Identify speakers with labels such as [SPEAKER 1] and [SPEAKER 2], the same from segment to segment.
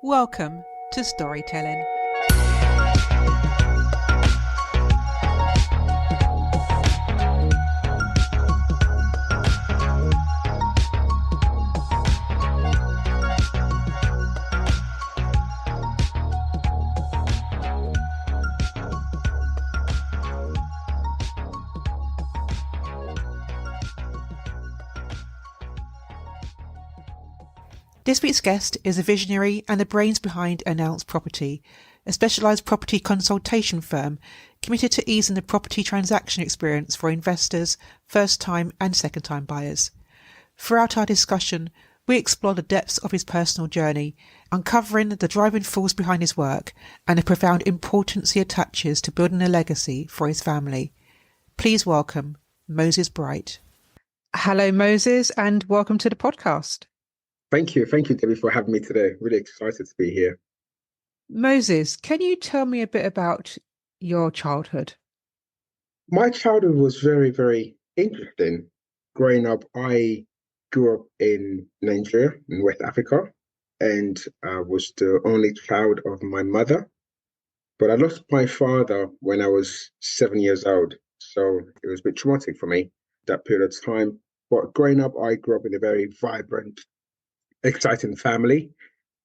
[SPEAKER 1] Welcome to Storytelling. This week's guest is a visionary and the brains behind Announce Property, a specialised property consultation firm committed to easing the property transaction experience for investors, first-time and second-time buyers. Throughout our discussion, we explore the depths of his personal journey, uncovering the driving force behind his work and the profound importance he attaches to building a legacy for his family. Please welcome Moses Bright. Hello, Moses, and welcome to the podcast.
[SPEAKER 2] Thank you, Debbie, for having me today. Really excited to be here.
[SPEAKER 1] Moses, can you tell me a bit about your childhood?
[SPEAKER 2] My childhood was very, very interesting. Growing up, I grew up in Nigeria, in West Africa, and I was the only child of my mother. But I lost my father when I was 7 years old, so it was a bit traumatic for me, that period of time. But growing up, I grew up in a very vibrant, exciting family.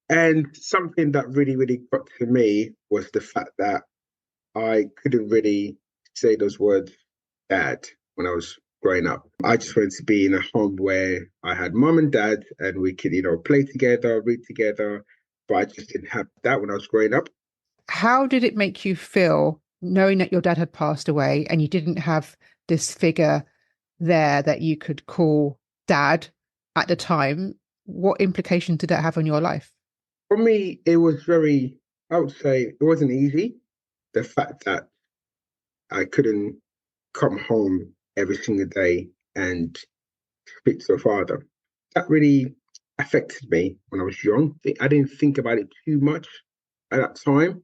[SPEAKER 2] And something that really, really got to me was the fact that I couldn't really say those words, dad, when I was growing up. I just wanted to be in a home where I had mom and dad and we could, play together, read together. But I just didn't have that when I was growing up.
[SPEAKER 1] How did it make you feel knowing that your dad had passed away and you didn't have this figure there that you could call dad at the time? What implications did that have on your life?
[SPEAKER 2] For me, it was I would say it wasn't easy. The fact that I couldn't come home every single day and speak to a father, that really affected me when I was young. I didn't think about it too much at that time,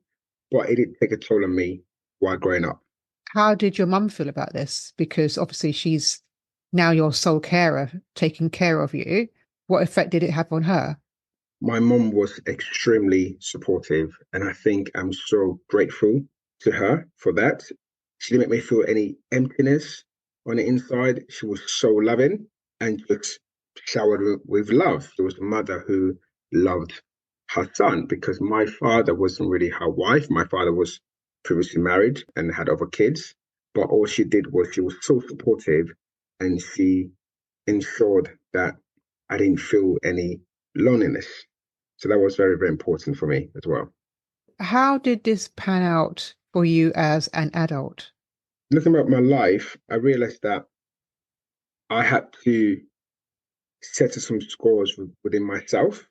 [SPEAKER 2] but it did take a toll on me while growing up.
[SPEAKER 1] How did your mum feel about this? Because obviously she's now your sole carer, taking care of you. What effect did it have on her?
[SPEAKER 2] My mum was extremely supportive, and I think I'm so grateful to her for that. She didn't make me feel any emptiness on the inside. She was so loving and just showered with love. She was a mother who loved her son, because my father wasn't really her wife. My father was previously married and had other kids, but all she did was she was so supportive, and she ensured that I didn't feel any loneliness. So that was very, very important for me as well.
[SPEAKER 1] How did this pan out for you as an adult?
[SPEAKER 2] Looking at my life, I realized that I had to settle some scores within myself.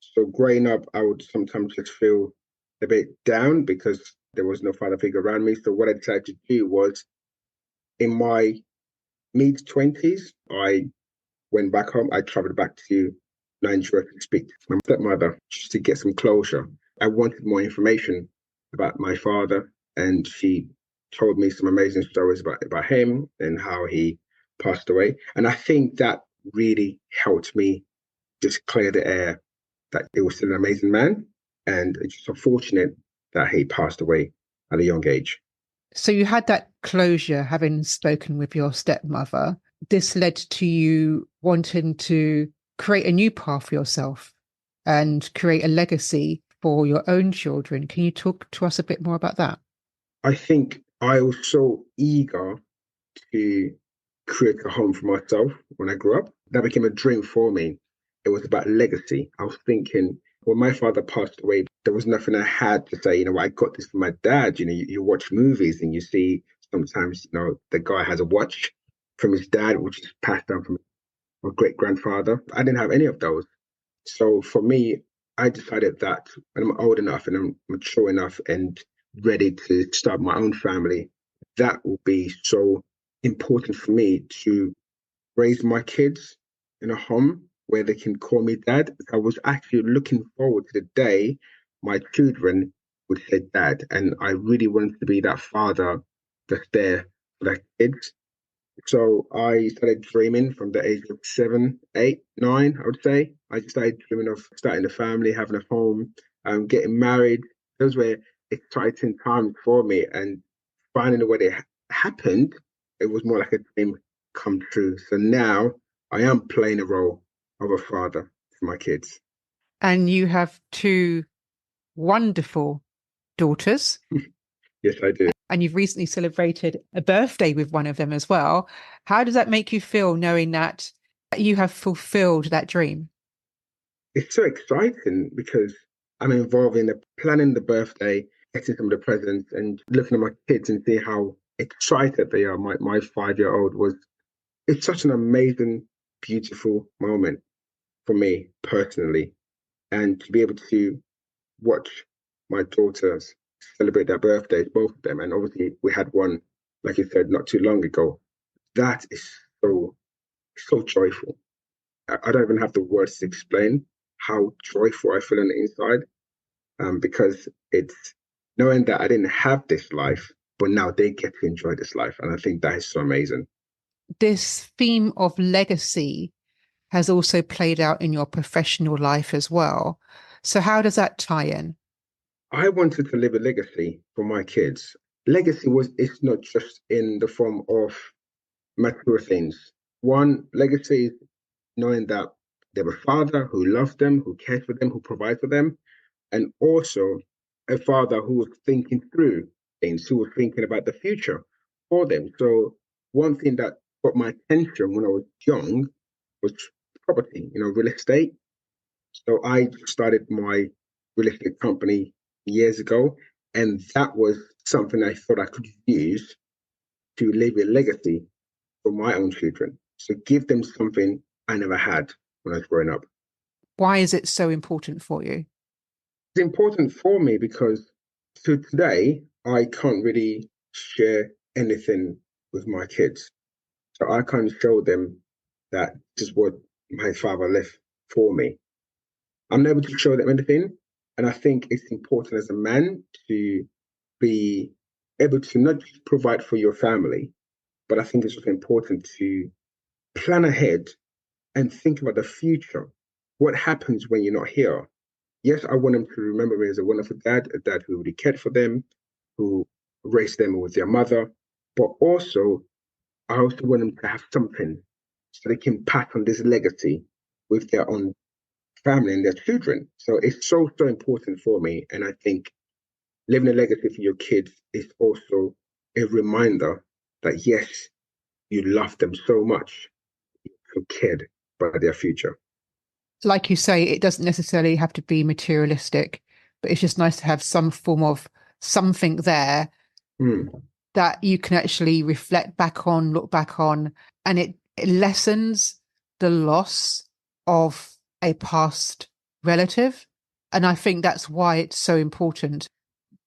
[SPEAKER 2] So growing up, I would sometimes just feel a bit down because there was no father figure around me. So what I decided to do was, in my mid-20s, I went back home. I traveled back to Nigeria to speak to my stepmother just to get some closure. I wanted more information about my father, and she told me some amazing stories about him and how he passed away. And I think that really helped me just clear the air that he was still an amazing man, and it's just unfortunate that he passed away at a young age.
[SPEAKER 1] So you had that closure, having spoken with your stepmother. This led to you wanting to create a new path for yourself and create a legacy for your own children. Can you talk to us a bit more about that?
[SPEAKER 2] I think I was so eager to create a home for myself when I grew up. That became a dream for me. It was about legacy. I was thinking, when my father passed away, there was nothing I had to say, I got this from my dad. You watch movies and you see sometimes, the guy has a watch from his dad, which is passed down from my great-grandfather. I didn't have any of those. So for me, I decided that when I'm old enough and I'm mature enough and ready to start my own family, that will be so important for me to raise my kids in a home where they can call me dad. I was actually looking forward to the day my children would say dad. And I really wanted to be that father that's there for their kids. So I started dreaming from the age of 7, 8, 9, I would say. I just started dreaming of starting a family, having a home, getting married. Those were exciting times for me. And finding out when it happened, it was more like a dream come true. So now I am playing a role of a father for my kids.
[SPEAKER 1] And you have two wonderful daughters.
[SPEAKER 2] Yes, I do.
[SPEAKER 1] And you've recently celebrated a birthday with one of them as well. How does that make you feel knowing that you have fulfilled that dream?
[SPEAKER 2] It's so exciting because I'm involved in the planning the birthday, getting some of the presents, and looking at my kids and see how excited they are. My 5 year old was. It's such an amazing, beautiful moment for me personally, and to be able to watch my daughters celebrate their birthdays, both of them, and obviously we had one, like you said, not too long ago. That is so joyful. I don't even have the words to explain how joyful I feel on the inside, because it's knowing that I didn't have this life, but now they get to enjoy this life. And I think that is so amazing.
[SPEAKER 1] This theme of legacy has also played out in your professional life as well. So, how does that tie in?
[SPEAKER 2] I wanted to leave a legacy for my kids. Legacy was, it's not just in the form of material things. One, legacy is knowing that they have a father who loves them, who cares for them, who provides for them, and also a father who was thinking through things, who was thinking about the future for them. So one thing that got my attention when I was young was property, real estate. So I started my real estate company years ago, and that was something I thought I could use to leave a legacy for my own children. So give them something I never had when I was growing up.
[SPEAKER 1] Why is it so important for you?
[SPEAKER 2] It's important for me because to today, I can't really share anything with my kids. So I can't show them that this is what my father left for me. I'm not able to show them anything. And I think it's important as a man to be able to not just provide for your family, but I think it's also important to plan ahead and think about the future. What happens when you're not here? Yes, I want them to remember me as a wonderful dad, a dad who really cared for them, who raised them with their mother, but also I also want them to have something so they can pass on this legacy with their own family and their children. So it's so important for me. And I think living a legacy for your kids is also a reminder that yes, you love them so much, you cared about their future.
[SPEAKER 1] Like you say, it doesn't necessarily have to be materialistic, but it's just nice to have some form of something there
[SPEAKER 2] Mm.
[SPEAKER 1] that you can actually reflect back on, look back on, and it lessens the loss of a past relative. And I think that's why it's so important.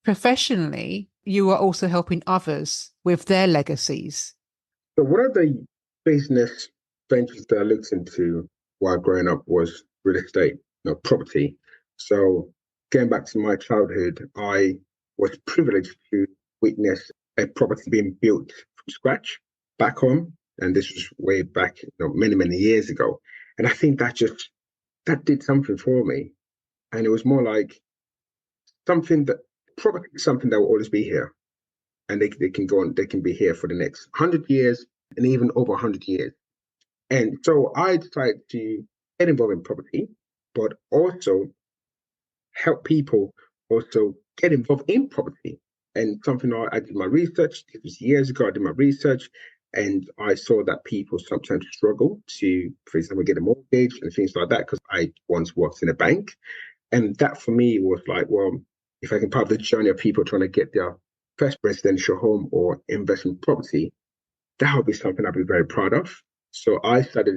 [SPEAKER 1] Professionally, you are also helping others with their legacies.
[SPEAKER 2] So one of the business ventures that I looked into while growing up was real estate, property. So going back to my childhood, I was privileged to witness a property being built from scratch back home. And this was way back, many, many years ago. And I think that did something for me. And it was more like something that property is something that will always be here. And they can go on, they can be here for the next 100 years and even over 100 years. And so I decided to get involved in property, but also help people also get involved in property. And something I did my research, it was years ago, I did my research, and I saw that people sometimes struggle to, for example, get a mortgage and things like that, because I once worked in a bank. And that for me was like, well, if I can part of the journey of people trying to get their first residential home or investment property, that would be something I'd be very proud of. So I started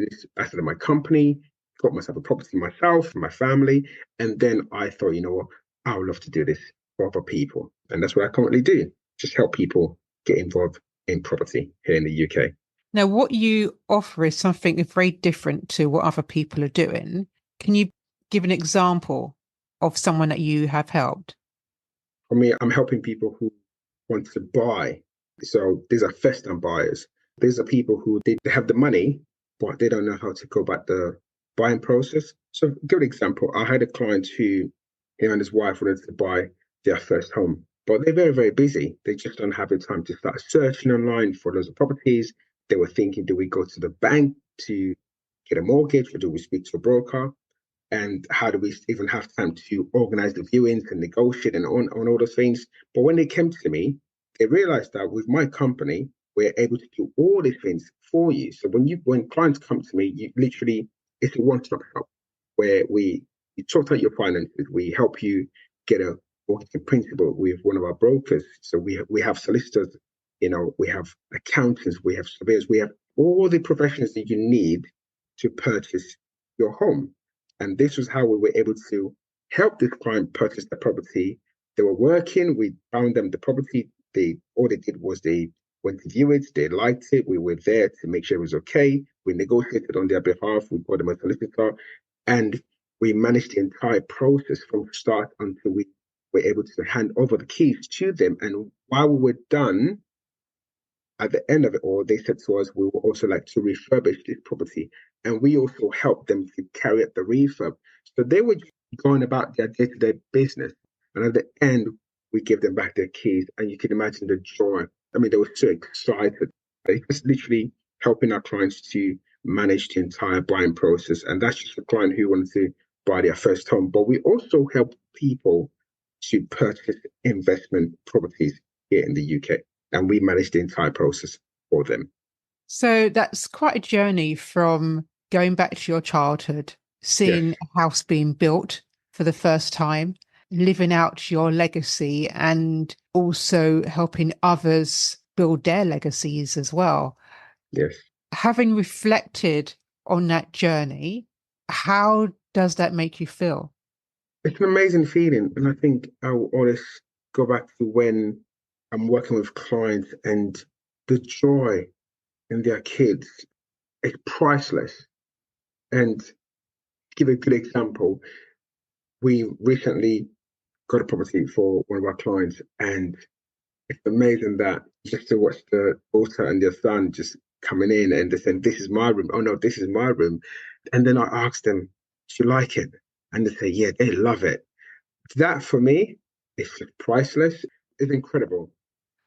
[SPEAKER 2] my company, got myself a property myself, my family, and then I thought, you know what, I would love to do this for other people. And that's what I currently do. Just help people get involved in property here in the UK.
[SPEAKER 1] Now, what you offer is something very different to what other people are doing. Can you give an example of someone that you have helped?
[SPEAKER 2] For me, I'm helping people who want to buy. So these are first-time buyers. These are people who they have the money, but they don't know how to go about the buying process. So, good example. I had a client who, him and his wife wanted to buy their first home, but they're very, very busy. They just don't have the time to start searching online for loads of properties. They were thinking, do we go to the bank to get a mortgage, or do we speak to a broker? And how do we even have time to organize the viewings and negotiate and on all those things? But when they came to me, they realized that with my company, we're able to do all these things for you. So when clients come to me, you literally, it's a one-stop shop where we sort out your finances, we help you get a mortgage in principle with one of our brokers. So we have solicitors, we have accountants, we have surveyors, we have all the professionals that you need to purchase your home. And this was how we were able to help this client purchase the property. They were working, we found them the property. All they did was they went to view it, they liked it, we were there to make sure it was okay. We negotiated on their behalf, we got them a solicitor, and we managed the entire process from start until we were able to hand over the keys to them. And while we were done, at the end of it all, they said to us, we would also like to refurbish this property. And we also helped them to carry out the refurb. So they were going about their day to day business. And at the end, we give them back their keys. And you can imagine the joy. I mean, they were so excited. It's literally helping our clients to manage the entire buying process. And that's just a client who wanted to buy their first home. But we also help people to purchase investment properties here in the UK, and we manage the entire process for them.
[SPEAKER 1] So that's quite a journey from going back to your childhood,
[SPEAKER 2] Yes,
[SPEAKER 1] seeing a house being built for the first time, living out your legacy, and also helping others build their legacies as well.
[SPEAKER 2] yes.
[SPEAKER 1] Having reflected on that journey, how does that make you feel?
[SPEAKER 2] It's an amazing feeling. And I think I'll always go back to when I'm working with clients and the joy in their kids is priceless. And to give a good example, we recently got a property for one of our clients, and it's amazing that just to watch the daughter and their son just coming in and they saying, "This is my room." Oh no, this is my room. And then I asked them, "Do you like it?" And they say, "Yeah, they love it." That for me is just priceless. It's incredible.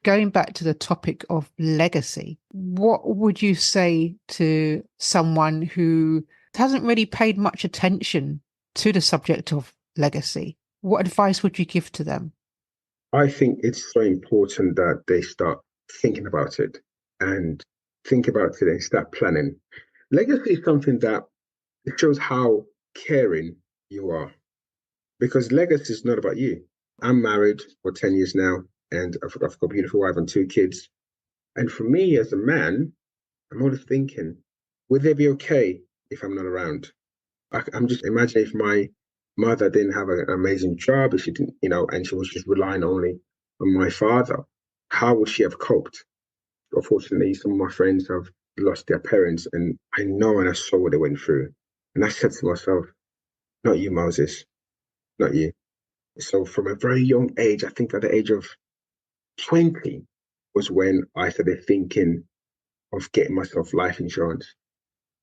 [SPEAKER 1] Going back to the topic of legacy, what would you say to someone who hasn't really paid much attention to the subject of legacy? What advice would you give to them?
[SPEAKER 2] I think it's so important that they start thinking about it and think about it and start planning. Legacy is something that it shows how caring you are, because legacy is not about you. I'm married for 10 years now, and I've got a beautiful wife and two kids. And for me as a man, I'm always thinking, would they be okay if I'm not around? I'm just imagining if my mother didn't have an amazing job, if she didn't, and she was just relying only on my father, how would she have coped? Unfortunately, some of my friends have lost their parents, and I know and I saw what they went through. And I said to myself, not you, Moses, not you. So from a very young age, I think at the age of 20 was when I started thinking of getting myself life insurance.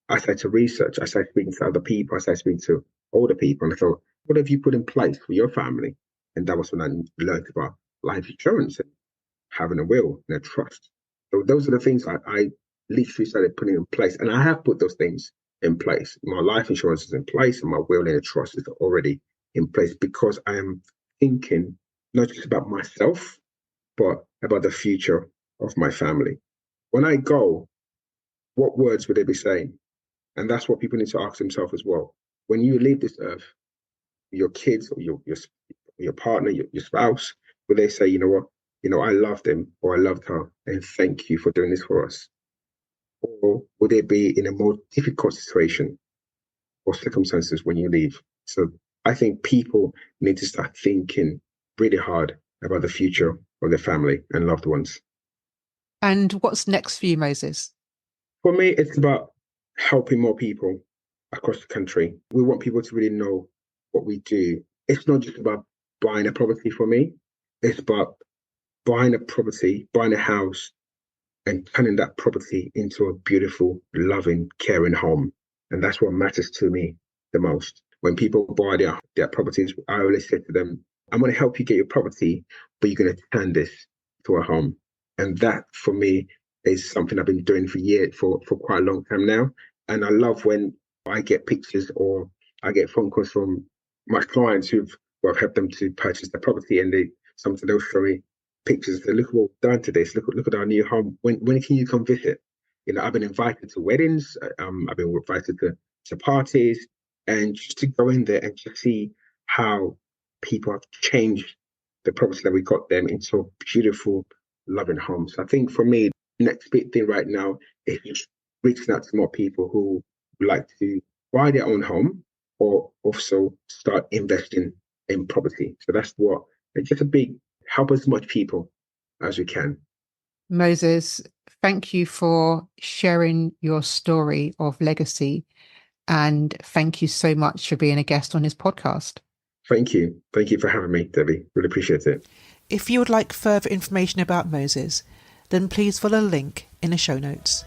[SPEAKER 2] I started to research, I started speaking to other people, I started speaking to older people, and I thought, what have you put in place for your family? And that was when I learned about life insurance and having a will and a trust. So those are the things I literally started putting in place. And I have put those things in place. My life insurance is in place and my will and a trust is already in place because I am thinking not just about myself, but about the future of my family. When I go, what words would they be saying? And that's what people need to ask themselves as well. When you leave this earth, your kids or your partner, your spouse, will they say, you know what, I loved him or I loved her, and thank you for doing this for us? Or would they be in a more difficult situation or circumstances when you leave? So I think people need to start thinking really hard about the future of their family and loved ones.
[SPEAKER 1] And what's next for you, Moses?
[SPEAKER 2] For me, it's about helping more people across the country. We want people to really know what we do. It's not just about buying a property for me. It's about buying a property, buying a house, and turning that property into a beautiful, loving, caring home. And that's what matters to me the most. When people buy their properties, I always say to them, I'm going to help you get your property, but you're going to turn this to a home. And that, for me, is something I've been doing for quite a long time now. And I love when I get pictures or I get phone calls from my clients I've helped them to purchase their property, and they'll show me pictures. Say, look what we've done to this. Look at our new home. When can you come visit? I've been invited to weddings. I've been invited to parties, and just to go in there and to see how people have changed the property that we got them into a beautiful, loving home. So I think for me, the next big thing right now is just reaching out to more people who would like to buy their own home or also start investing in property. So that's what it's just a big help as much people as we can.
[SPEAKER 1] Moses, thank you for sharing your story of legacy, and thank you so much for being a guest on his podcast.
[SPEAKER 2] Thank you. Thank you for having me, Debbie. Really appreciate it. If you would like further information about Moses, then please follow the link in the show notes.